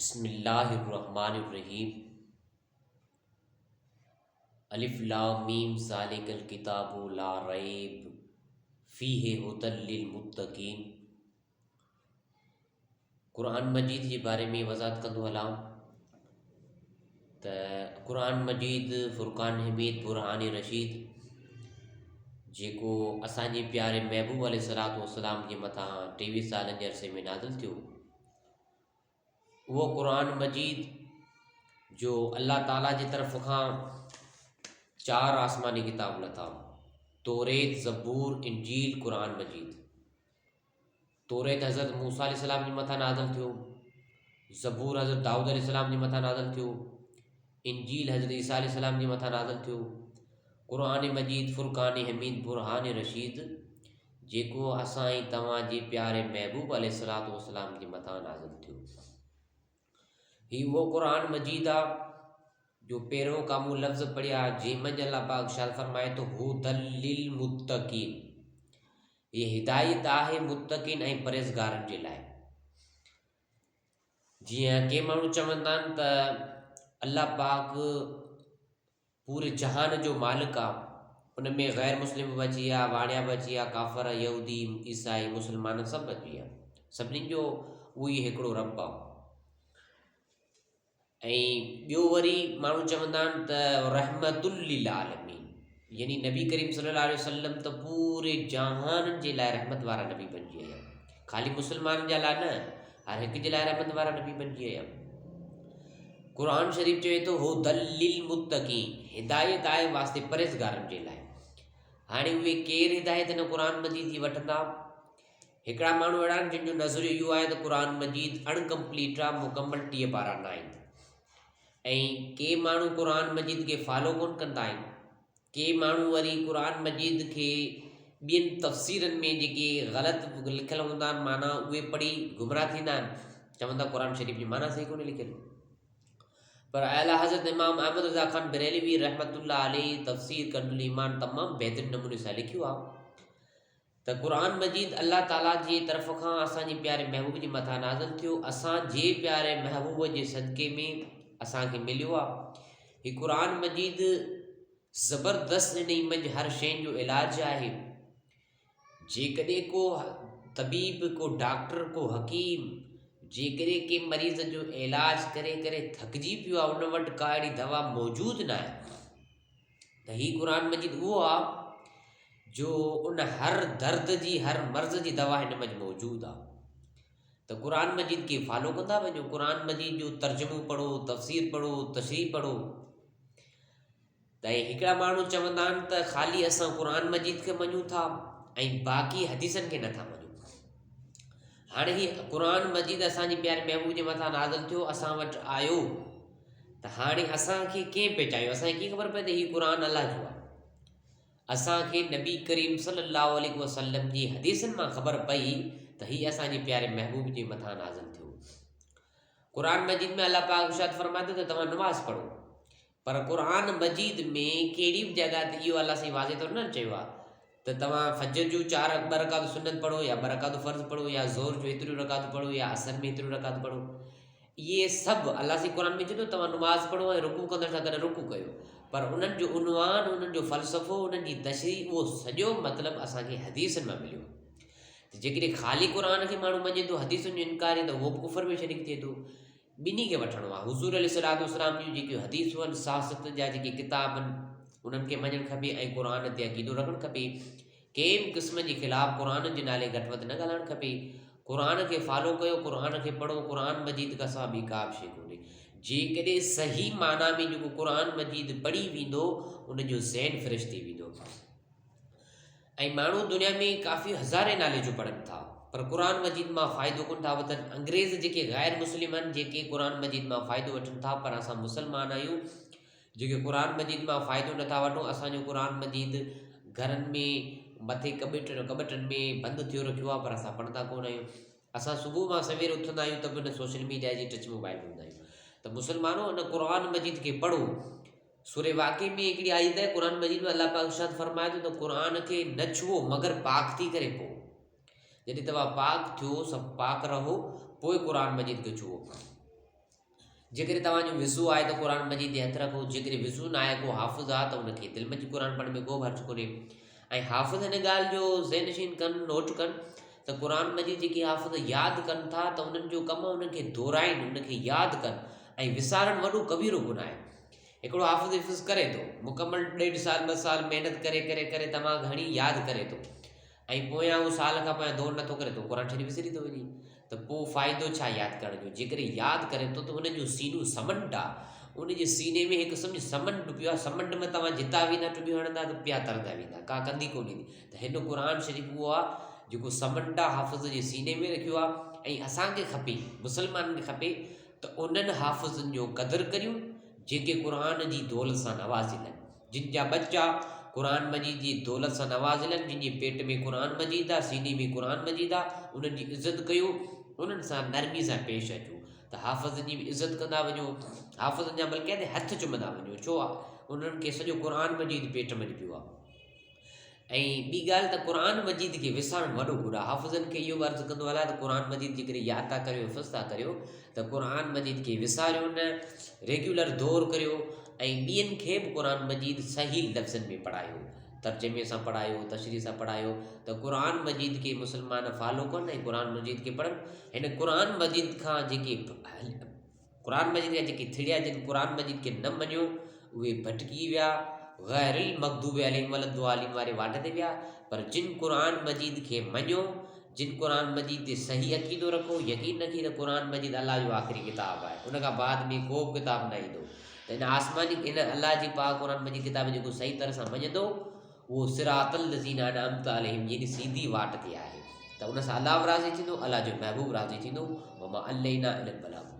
बिस्मिल्लाहिर्रहमानिर्रहीम। अलिफ लाम मीम ज़ालिकल किताबु ला रैब फ़ीहि हुदल लिल मुत्तकीन। क़ुरान मजीद जे बारे में वज़ाहत कंदो हलां त क़ुरान मजीद फ़ुरक़ान हमीद बुरहान रशीद जेको असांजे प्यारे महबूब अलैहिस्सलातु वस्सलाम जे मथां 23 सालनि जे अरसे में नाज़िल थियो। उहो क़ुरान मजीद जो अल्लाह ताला जी तरफ़ खां 4 आसमानी किताब लथा: तौरेत, ज़बूर, इंजील, क़ुरान मजीद। तौरेत हज़रत मूसा अलैहिस्सलाम जे मथां नाज़िल थियो, ज़बूर हज़रत दाऊद अलैहिस्सलाम जे मथां नाज़िल थियो, इंजील हज़रत ईसा अलैहिस्सलाम जे मथां नाज़िल थियो, क़ुरान मजीद फ़ुरक़ान हमीद बुरहान रशीद जेको असां ऐं तव्हांजे प्यारे महबूब अलैहिस्सलातु वस्सलाम जे मथां नाज़िल थियो। ही वो क़ुरान मजीद आहे जो पहिरों का मूं लफ़्ज़ पढ़िया जंहिंमें अल्लाह पाक इरशाद फरमाए तो हुदल लिल मुत्तकीन। ये हिदायत आहे मुत्तकीन ऐं परहेज़गारनि जे लाइ। जीअं के माण्हू चवंदा आहिनि त अल्लाह पाक पूरे जहान जो मालिक आहे, उन में ग़ैर मुस्लिम बि अची विया, वाणिया बि अची विया, काफ़र, यहूदी, ईसाई, मुस्लमान सभु अची विया। सभिनीनि जो उहो ई हिकिड़ो रब आहे। ऐं ॿियो वरी माण्हू चवंदा आहिनि त रहमतुल लिल आलमीन, यानी नबी करीम सल्लल्लाहु अलैहि वसल्लम त पूरे जहान जे लाइ रहमत वारा नबी बणिजी विया। ख़ाली मुस्लमाननि जे लाइ न, हर हिक जे लाइ रहमत वारा नबी बणिजी विया। क़ुरान शरीफ़ चवे थो हुदल लिल मुत्तकीन, हिदायत आहे वास्ते परहेज़गारनि जे लाइ। हाणे उहे केरु हिदायत हिन क़ुरान मजीद जी वठंदा? हिकिड़ा माण्हू अहिड़ा आहिनि जिन जो नज़रियो इहो आहे त क़ुरान मजीद अनकम्पलीट आहे, मुकमल 30 पारा न आहिनि। ऐं के माण्हू क़ुरान मजीद खे फॉलो कोन कंदा आहिनि। के माण्हू वरी क़ुरान मजीद खे ॿियनि तफ़सीरनि में जेके ग़लति लिखियल हूंदा आहिनि माना उहे पढ़ी गुमराह थींदा आहिनि, चवंदा क़ुरान शरीफ़ जी माना सही कोन्हे लिखियल। पर आला हज़रत इमाम अहमद रज़ा ख़ान बरेलवी रहमतुल्लाह अलैहि तफ़सीर कंजुल ईमान तमामु बहितरीन नमूने सां लिखियो आहे त क़ुरान मजीद अल्लाह ताला जी तरफ़ खां असांजे प्यारे महबूब जे मथां नाज़िल थियो। असांजे प्यारे महबूब जे सदक़े में असांखे मिलियो आहे। ही क़ुरान मजीद ज़बरदस्त इन मंझि हर शइ जो इलाजु आहे। जेकॾहिं को तबीब, को डॉक्टर, को हकीम जेकॾहिं के मरीज़ जो इलाज करे करे थकिजी पियो आहे, उन वटि का अहिड़ी दवा मौजूदु न आहे, त ही क़ुरान मजीद उहो आहे जो उन हर दर्द जी, हर मर्ज़ जी दवा हिन मंझि मौजूदु आहे। त क़ुरान मजीद खे फॉलो कंदा वञो। क़ुरान मजीद जो तर्जुमो पढ़ो, तफ़सीर पढ़ो, तशरीह पढ़ो। त हिकिड़ा माण्हू चवंदा आहिनि त ख़ाली असां क़ुरान मजीद खे मञूं था ऐं बाक़ी हदीसनि खे नथा मञूं। हाणे ही क़ुरान मजीद असांजे प्यारे महबूब जे मथां नाज़िल थियो, असां वटि आयो, त हाणे असांखे कीअं पहचानियो? असांखे कीअं ख़बर पए त हीउ क़ुरान अल्लाह जो आहे? असांखे नबी करीम सल्लल्लाहु अलैहि वसल्लम जी हदीसनि मां ख़बर पई त हीउ असांजे प्यारे महबूब जे मथां नाज़िल थियो। क़ुरान मजीद में अल्लाह पाक इरशाद फरमाए थो त तव्हां नमाज़ पढ़ो, पर क़ुरान मजीद में कहिड़ी बि जॻह ते इहो अल्लाह साईं वाज़े तौरु न चयो आहे त तव्हां फजर जूं 2 रकात सुन्नत पढ़ो या 2 रकात फ़र्ज़ पढ़ो या ज़ोर जो एतिरियूं रकात पढ़ो या असर में एतिरियूं रकात पढ़ो। इहे सभु अल्लाह साईं क़ुरान में चए थो तव्हां नमाज़ पढ़ो ऐं रुकू कंदड़ सां गॾु रुकू कयो, पर उन्हनि जो उनवान, उन्हनि जो फ़लसफ़ो, उन्हनि जी तशरीह, उहो सॼो मतिलबु असांखे हदीसनि मां मिलियो। जेकॾहिं ख़ाली क़ुरान खे माण्हू मञे थो, हदीसुनि जो इनकार त उहो बि कुफ़र में शरीक थिए थो। ॿिन्ही खे वठिणो आहे। हुज़ूर अलैहिस्सलातु वस्सलाम जूं जेके हदीसूं आहिनि, सासित जा जेके किताब आहिनि, उन्हनि खे मञणु खपे ऐं क़ुरान ते अक़ीदो रखणु खपे। कंहिं बि क़िस्म जे ख़िलाफ़ु क़ुरान जे नाले घटि वधि न ॻाल्हाइणु खपे। क़ुरान खे फॉलो कयो, क़ुरान खे पढ़ो। क़ुरान मजीद खां सवाइ ॿी का बि शइ कोन्हे। जेकॾहिं सही माना में जेको क़ुरान मजीद पढ़ी वेंदो, उनजो ज़हन फ्रेश थी वेंदो। ऐं माण्हू दुनिया में काफ़ी हज़ारे नाले जो पढ़नि था, पर क़ुरान मजीद मां फ़ाइदो कोन था वठनि। अंग्रेज़ जेके ग़ैर मुस्लिम आहिनि, जेके क़ुरान मजीद मां फ़ाइदो वठनि था, पर असां मुस्लमान आहियूं जेके क़ुरान मजीद मां फ़ाइदो नथा वठूं। असांजो क़ुरान मजीद घरनि में मथे कॿटनि में बंदि थियो रखियो आहे, पर असां पढ़ंदा कोन आहियूं। असां सुबुह मां सवेर उथंदा आहियूं त बि हुन सोशल मीडिया जी टच मोबाइल हूंदा आहियूं। त मुस्लमानों, हुन क़ुरान मजीद खे पढ़ो। सूरे वाक़े में हिकिड़ी आयत आहे क़ुरान मजीद में, अल्लाह पाक इरशाद फरमाए थो त क़ुरान खे न छुओ मगर पाक थी करे पोइ। जॾहिं तव्हां पाक थियो, सभु पाक रहो, पोइ क़ुरान मजीद खे छुओ। जेकॾहिं तव्हांजो विज़ू आहे त क़ुर मजीद ते हथु रखो, जेकॾहिं विज़ू न आहे, को हाफ़िज़ आहे त उनखे दिलि में क़ुर पढ़ण में को बि हर्ज़ु कोन्हे। ऐं हाफ़िज़ हिन ॻाल्हि जो ज़हनशीन कनि, नोट कनि त क़ुर मजीद जेके हाफ़िज़ यादि कनि था त उन्हनि जो कमु आहे उनखे दोहराइनि, उनखे यादि कनि। ऐं विसारणु वॾो कबीरो गुनाह आहे। हिकिड़ो हाफ़िज़ हिफ़्ज़ करे थो, मुकमल 1.5 साल 2 साल महिनत करे करे करे तमामु घणी यादि करे थो, ऐं पोयां उहो साल खां पोयां दौर नथो करे थो, क़ुर शरीफ़ विसरी थो वञे, त पोइ फ़ाइदो छा यादि करण जो? जेकॾहिं यादि करे थो त हुनजो सीनो समंड आहे, उनजे सीने में हिकु सम्झ समंड पियो आहे। समंड में तव्हां जिता वेंदा टुॿियूं हणंदा त पिया तरंदा वेंदा, का कंदी कोन ईंदी। त हिन क़ुर शरीफ़ उहो आहे जेको समंड आहे, हाफ़िज़ जे सीने में रखियो आहे। ऐं असांखे खपे, मुस्लमाननि खे खपे त उन्हनि हाफ़िज़नि जो क़दुरु करियूं जेके क़ुर जी दौलत सां नवाज़ियल आहिनि, जिन जा बच्चा क़ुर मजीद जी दौलत सां नवाज़ियल आहिनि, जिन जे पेट में क़ुर मजीद आहे, सीने में क़ुर मजीद आहे, उन्हनि जी इज़त कयो, उन्हनि सां नरमी सां पेश अचो। त हाफ़िज़नि जी बि इज़त कंदा वञो, हाफ़िज़नि जा बल्कि हथ चुमंदा वञो। छो आहे? उन्हनि खे सॼो क़ुर मजीद पेट में पियो आहे। ऐं ॿी ॻाल्हि त क़ुर मजीद खे विसारणु वॾो गुनाह। हाफ़िज़नि खे इहो अर्ज़ु कंदो हलां त क़ुर मजीद जेकॾहिं यादि था करियो, हिफ़्ज़ था करियो, त क़ुर मजीद खे विसारियो न, रेगुलर दौर करियो। ऐं ॿियनि खे बि क़ुर मजीद सही लफ़्ज़नि में पढ़ायो, तर्जुमे सां पढ़ायो, तशरीह सां पढ़ायो, त क़ुर मजीद खे मुस्लमान फॉलो कनि ऐं क़ुर मजीद खे पढ़नि। हिन क़ुर मजीद खां जेके क़ुर मजीद जा जेके थिड़िया जिन क़ुर मजीद खे न मञियो, उहे भटकी विया, ग़ैरिल मग़दूब अलैहिम वलद्दालिन वारे वाट ते विया। पर जिन क़ुर मजीद खे मञियो, जिन क़ुर मजीद ते सही अक़ीदो रखो, यकीन रखी त क़ुर मजीद अल्लाह जो आख़िरी किताब आहे, उन खां बाद में को बि किताब न ईंदो। त इन आसमानी इन अल्लाह जी पाक क़ुर मजीद किताब जेको सही तरह सां मञंदो, उहो सिरातल लज़ीना अनअमत अलैहिम जी सीधी वाट ते आहे। त उन सां अल्लाह बि राज़ी थींदो, अल्लाह जो महबूब राज़ी थींदो। वमा अलैना इल्लल बलाग।